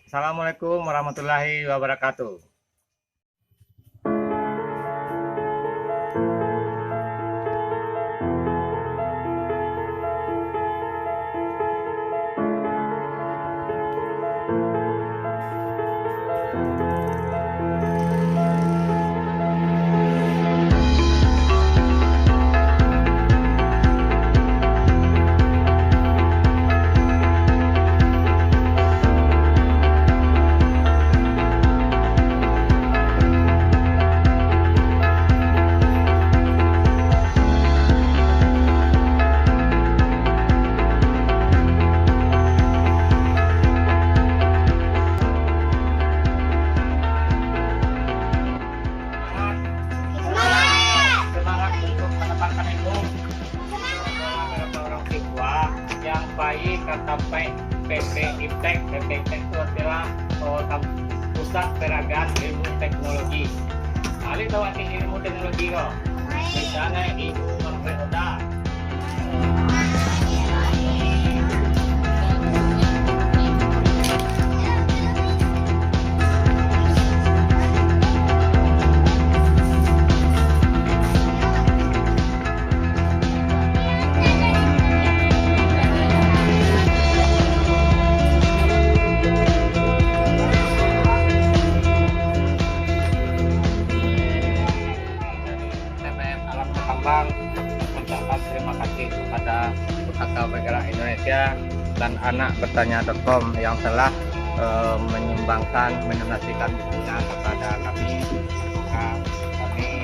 Assalamualaikum warahmatullahi wabarakatuh. Semangat untuk menempatkan ilmu seorang siswa yang baik kata PP Iptek. PP Iptek itu adalah pusat peragaan ilmu teknologi. Kali tahu arti ilmu teknologi kok? Di sana ibu beroda. Mengucapkan terima kasih kepada Pusaka Bergerak Indonesia dan anakbertanya.com yang telah menyumbangkan, mendonasikan bukunya kepada kami. Semoga kami